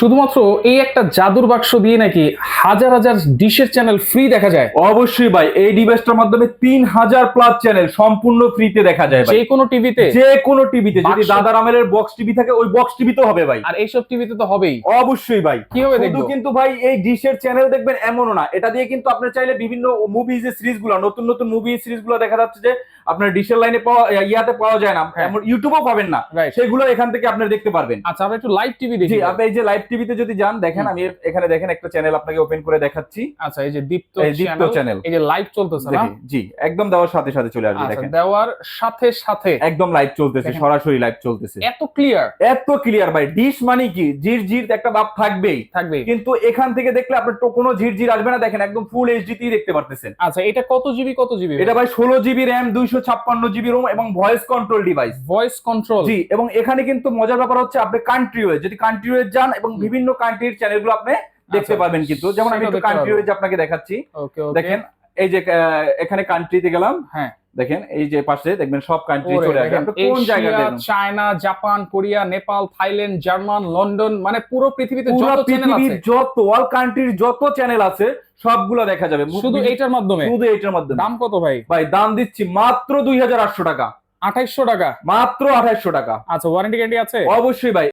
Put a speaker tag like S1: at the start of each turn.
S1: শুধুমাত্র এই একটা জাদুর বাক্স দিয়ে নাকি হাজার হাজার ডিশের চ্যানেল ফ্রি দেখা যায়।
S2: অবশ্যই ভাই, এই ডিভাইসটার মাধ্যমে 3000 প্লাস চ্যানেল সম্পূর্ণ ফ্রিতে দেখা যায় ভাই।
S1: যে কোনো টিভিতে,
S2: যে কোনো টিভিতে, যদি
S1: বাক্স-
S2: দাদার আমেলের বক্স টিভি থাকে ওই বক্স টিভিতেও হবে ভাই।
S1: আর এইসব টিভিতে তো হবেই।
S2: অবশ্যই ভাই।
S1: কিভাবে
S2: শুধু
S1: দেখবো?
S2: কিন্তু ভাই এই ডিশের চ্যানেল দেখবেন এমনও না, এটা দিয়ে কিন্তু আপনি চাইলে বিভিন্ন মুভি যে সিরিজগুলো, নতুন নতুন মুভি সিরিজগুলো দেখা যাচ্ছে যে আপনার ডিশের লাইনে ইয়াতে পাওয়া যায় না,
S1: হ্যাঁ।
S2: এমন ইউটিউবেও পাবেন না,
S1: Right.
S2: সেগুলো এখান থেকে আপনারা দেখতে পারবেন।
S1: আচ্ছা, আমরা একটু লাইভ টিভি
S2: জি,
S1: দেখি।
S2: আপনি এই যে লাইভ টিভিতে যদি যান, দেখেন আমি এখানে দেখেন একটা চ্যানেল আপনাকে ওপেন করে দেখাচ্ছি।
S1: আচ্ছা, এই যে দীপ্ত
S2: এই দীপ্ত চ্যানেল,
S1: এই যে লাইভ চলতেছে না?
S2: দেখি জি, একদম দেওয়ার সাথে সাথে চলে আসবে।
S1: আচ্ছা,
S2: দেখেন
S1: দেওয়ার সাথে সাথে
S2: একদম লাইভ চলতেছে,
S1: দেখেন।
S2: সরাসরি লাইভ চলতেছে।
S1: এত ক্লিয়ার
S2: এত ক্লিয়ার ভাই। ডিশ মানে কি, জির জির একটা ভাব থাকবেই,
S1: থাকবে।
S2: কিন্তু এখান থেকে দেখলে আপনার তো কোনো ঝির ঝির আসবে না। দেখেন একদম ফুল এইচডি তেই দেখতে পারতেছেন।
S1: আচ্ছা, এটা কত জিবি কত জিবি?
S2: এটা ভাই 16 জিবি র্যাম, 256 জিবি রোম এবং voice control device.
S1: Voice control.
S2: জি, এবং এখানে কিন্তু মজার ব্যাপার হচ্ছে আপনি কান্ট্রি ওয়ে, যদি কান্ট্রি ওয়ে যান এবং বিভিন্ন কান্ট্রির চ্যানেলগুলো আপনি দেখতে
S1: আচ্ছা,
S2: পারবেন। কিন্তু যেমন আমি
S1: সেটাও
S2: একটু
S1: দেখতে
S2: কান্ট্রি
S1: পারবো।
S2: ওয়ে আপনাকে দেখাচ্ছি।
S1: ওকে ওকে।
S2: দেখেন এই যে এখানে কান্ট্রিতে গেলাম,
S1: হ্যাঁ,
S2: দেখেন এই যে পাশে দেখবেন সব কান্ট্রি
S1: ওরে
S2: চলে আসবে।
S1: দেখেন,
S2: আপনি কোন জায়গা
S1: এশিয়া,
S2: দেখবেন,
S1: China, Japan, Korea, Nepal, Thailand, German, London, মানে পুরো পৃথিবীতে
S2: পুরো
S1: যত চ্যানেল
S2: পৃথিবীর
S1: আছে
S2: যত অল কান্ট্রির যত চ্যানেল আছে সবগুলো দেখা যাবে
S1: শুধু এইটার মাধ্যমে।
S2: শুধু এটার মাধ্যমে।
S1: দাম কত ভাই?
S2: ভাই দাম দিচ্ছি মাত্র 2800 টাকা,
S1: 2800 টাকা।
S2: মাত্র 2800 টাকা।
S1: আচ্ছা, ওয়ারেন্টি গ্যারান্টি আছে?
S2: অবশ্যই ভাই।